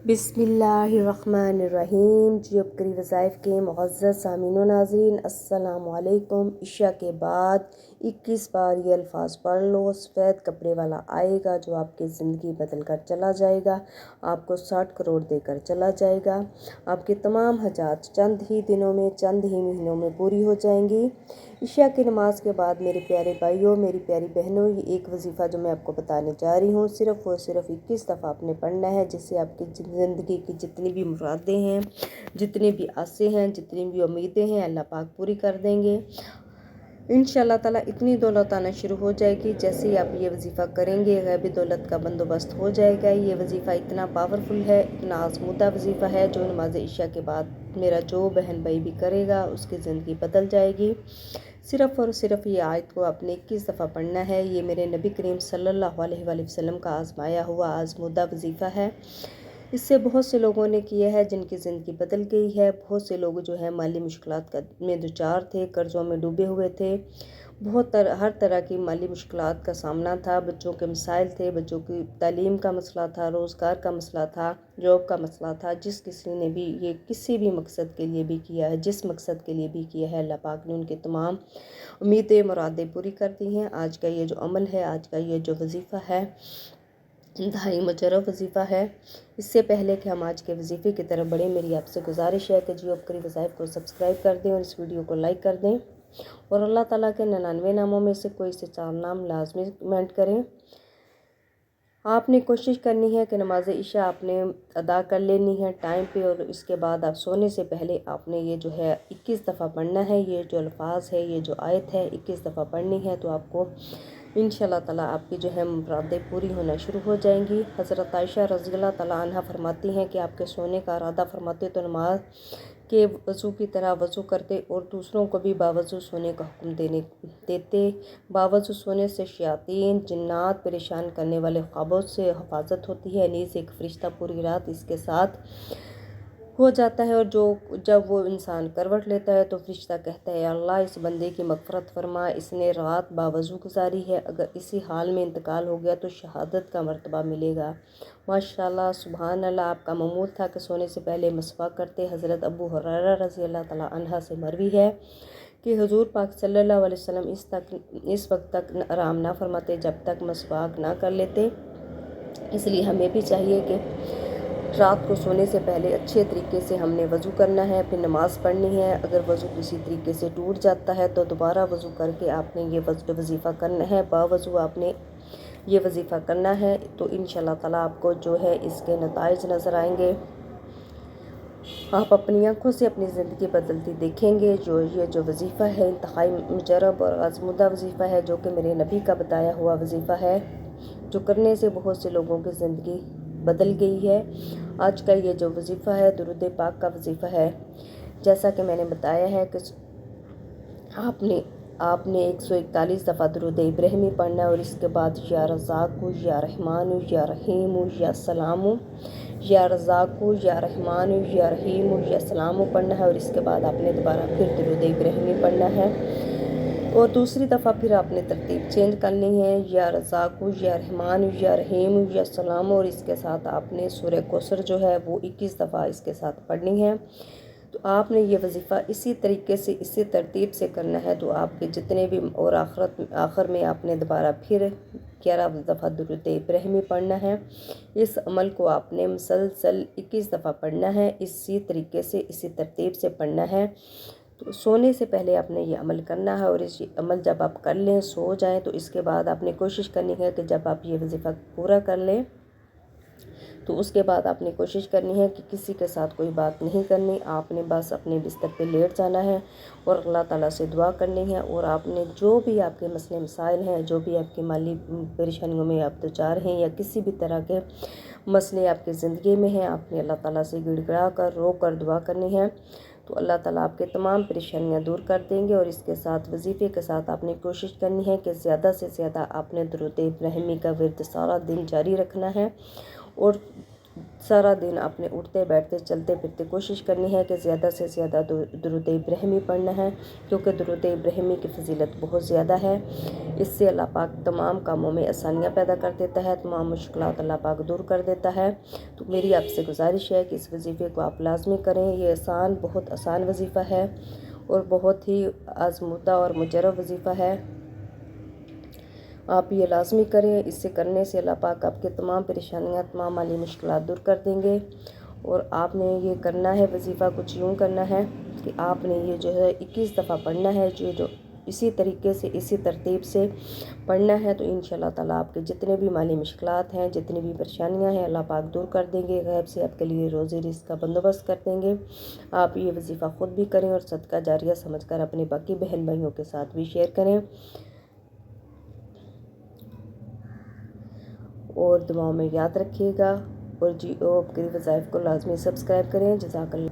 बिस्मिल्लाहिर्रहमानिर्रहीम। जियो बकरी वज़ाइफ के मुअज़्ज़ज़ सामीन व नाज़रीन, अस्सलामु अलैकुम। इशा के बाद 21 बार ये अल्फाज पढ़ लो। सफ़ेद कपड़े वाला आएगा जो आपकी ज़िंदगी बदल कर चला जाएगा, आपको 60 करोड़ देकर चला जाएगा। आपकी तमाम हजात चंद ही दिनों में, चंद ही महीनों में पूरी हो जाएंगी। इशा की नमाज के बाद मेरे प्यारे भाइयों, मेरी प्यारी बहनों, ये एक वजीफ़ा जो मैं आपको बताने जा रही हूँ, सिर्फ़ और सिर्फ 21 दफ़ा आपने पढ़ना है, जिससे आपकी ज़िंदगी की जितनी भी मुरादें हैं, जितनी भी आसें हैं, जितनी भी उम्मीदें हैं, अल्लाह पाक पूरी कर देंगे इंशाअल्लाह ताला। इतनी दौलत आना शुरू हो जाएगी जैसे ही आप ये वजीफ़ा करेंगे, गैबी दौलत का बंदोबस्त हो जाएगा। ये वजीफ़ा इतना पावरफुल है, इतना आज़मूदा वजीफ़ा है, जो नमाज इशा के बाद मेरा जो बहन भाई भी करेगा उसकी ज़िंदगी बदल जाएगी। सिर्फ़ और सिर्फ ये आयत को आपने 21 दफ़ा पढ़ना है। ये मेरे नबी करीम सल्लल्लाहु अलैहि वसल्लम का आज़माया हुआ आज़मूदा वजीफ़ा है। इससे बहुत से लोगों ने किया है जिनकी ज़िंदगी बदल गई है। बहुत से लोग जो है माली मुश्किलात में दुचार थे, कर्ज़ों में डूबे हुए थे, हर तरह की माली मुश्किलात का सामना था। बच्चों के मसाइल थे, बच्चों की तालीम का मसला था, रोज़गार का मसला था, जॉब का मसला था। जिस किसी ने भी ये किसी भी मकसद के लिए भी किया है, जिस मकसद के लिए भी किया है, अल्लाह पाक ने उनके तमाम उम्मीदें मुरादें पूरी कर दी हैं। आज का ये जो अमल है, आज का ये जो वजीफ़ा है, इंतहाई मुजरब वजीफ़ा है। इससे पहले कि हम आज के वजीफ़े की तरफ बढ़ें, मेरी आपसे गुजारिश है कि जियो बकरी वज़ाइफ को सब्सक्राइब कर दें और इस वीडियो को लाइक कर दें, और अल्लाह ताला के 99 नामों में से कोई से 4 नाम लाजमी कमेंट करें। आपने कोशिश करनी है कि नमाज इशा आपने अदा कर लेनी है टाइम पे, और इसके बाद आप सोने से पहले आपने ये जो है 21 दफ़ा पढ़ना है। ये जो अल्फाज है, ये जो आयत है, 21 दफ़ा पढ़नी है, तो आपको इंशाअल्लाह ताला आपकी जो है मुरादें पूरी होना शुरू हो जाएंगी। हज़रत आयशा रज़ियल्लाहु ताला अन्हा फरमाती हैं कि आपके सोने का इरादा फरमाते तो नमाज के वज़ू की तरह वज़ू करते और दूसरों को भी बावज़ू सोने का हुक्म देते। बावज़ू सोने से शयातीन, जिन्नात, परेशान करने वाले ख्वाबों से हिफाजत होती है। नीज़ एक फ़रिश्ता पूरी रात इसके साथ हो जाता है, और जब वो इंसान करवट लेता है तो फरिश्ता कहता है, अल्लाह इस बंदे की मग़फ़रत फरमा, इसने रात बावज़ू गुजारी है, अगर इसी हाल में इंतकाल हो गया तो शहादत का मर्तबा मिलेगा। माशाअल्लाह, सुभान अल्लाह। आपका मामूल था कि सोने से पहले मसवाक करते। हज़रत अबू हुरैरा रज़ियल्लाहु तआला अन्हा से मरवी है कि हुज़ूर पाक सल्लल्लाहु अलैहि वसल्लम इस वक्त तक आराम ना फरमाते जब तक मसवाक ना कर लेते। इसलिए हमें भी चाहिए कि रात को सोने से पहले अच्छे तरीके से हमने वज़ू करना है, फिर नमाज़ पढ़नी है। अगर वज़ू किसी तरीके से टूट जाता है तो दोबारा वज़ू करके आपने ये वजीफ़ा करना है। बावज़ू आपने ये वजीफ़ा करना है, तो इंशाअल्लाह ताला आपको जो है इसके नताइज नज़र आएंगे। आप अपनी आँखों से अपनी ज़िंदगी बदलती देखेंगे। ये जो वजीफ़ा है इंतहाई मुजरब और आज़मूदा वजीफ़ा है, जो कि मेरे नबी का बताया हुआ वजीफ़ा है, जो करने से बहुत से लोगों की ज़िंदगी बदल गई है। आज का ये जो वजीफ़ा है दुरूद पाक का वजीफ़ा है। जैसा कि मैंने बताया है कि आपने 141 दफ़ा दुरूद इब्राहिमी पढ़ना है, और इसके बाद या रज़ाक़ु, या रहमानु, या रहीमु, या सलामु, या रज़ाक़ु, या रहमानु, या रहीमु, या सलामु पढ़ना है। और इसके बाद आपने दोबारा फिर दुरूद इब्राहिमी पढ़ना है, और दूसरी दफ़ा फिर आपने तरतीब चेंज करनी है, या रज़ाक़ु, या रहमानु, या रहीमु, या सलामु, और इसके साथ आपने सूरह कौसर जो है वो 21 दफ़ा इसके साथ पढ़नी है। तो आपने ये वजीफ़ा इसी तरीके से, इसी तरतीब से करना है। तो आपके जितने भी, और आखिर में आपने दोबारा फिर 11 दफ़ा दुरूद इब्राहिमी पढ़ना है। इस अमल को आपने मुसलसल 21 दफ़ा पढ़ना है, इसी तरीके से, इसी तरतीब से पढ़ना है। तो सोने से पहले आपने ये अमल करना है, और इस अमल जब आप कर लें, सो जाएं, तो इसके बाद आपने कोशिश करनी है कि जब आप ये वजीफ़ा पूरा कर लें तो उसके बाद आपने कोशिश करनी है कि किसी के साथ कोई बात नहीं करनी। आपने बस अपने बिस्तर पे लेट जाना है और अल्लाह ताला से दुआ करनी है, और आपने जो भी आपके मसले मसाइल हैं, जो भी आपकी माली परेशानियों में आप दुचार हैं, या किसी भी तरह के मसले आपकी ज़िंदगी में हैं, आपने अल्लाह ताला से गिड़गिड़ा कर, रो कर दुआ करनी है। तो अल्लाह ताला आपके तमाम परेशानियां दूर कर देंगे। और इसके साथ वजीफ़े के साथ आपने कोशिश करनी है कि ज़्यादा से ज़्यादा आपने दुरूद इब्राहिमी का विर्द सारा दिन जारी रखना है, और سارا دن آپ نے اٹھتے بیٹھتے چلتے پھرتے کوشش کرنی ہے کہ زیادہ سے زیادہ درود ابراہیمی پڑھنا ہے، کیونکہ درود ابراہیمی کی فضیلت بہت زیادہ ہے۔ اس سے اللہ پاک تمام کاموں میں آسانیاں پیدا کر دیتا ہے، تمام مشکلات اللہ پاک دور کر دیتا ہے۔ تو میری آپ سے گزارش ہے کہ اس وظیفے کو آپ لازمی کریں۔ یہ بہت آسان وظیفہ ہے اور بہت ہی آزمودہ اور مجرب وظیفہ ہے۔ آپ یہ لازمی کریں، اس سے کرنے سے اللہ پاک آپ کے تمام پریشانیاں، تمام مالی مشکلات دور کر دیں گے۔ اور آپ نے یہ کرنا ہے، وظیفہ کچھ یوں کرنا ہے کہ آپ نے یہ جو ہے 21 دفعہ پڑھنا ہے، جو اسی طریقے سے اسی ترتیب سے پڑھنا ہے، تو انشاءاللہ تعالیٰ آپ کے جتنے بھی مالی مشکلات ہیں، جتنی بھی پریشانیاں ہیں، اللہ پاک دور کر دیں گے، غیب سے آپ کے لیے روزی رزق کا بندوبست کر دیں گے۔ آپ یہ وظیفہ خود بھی کریں اور صدقہ جاریہ سمجھ کر اپنے باقی بہن بھائیوں کے ساتھ بھی شیئر کریں، اور دعاؤں میں یاد رکھیے گا، اور جی او اپ کے وظائف کو لازمی سبسکرائب کریں۔ جزاک اللہ۔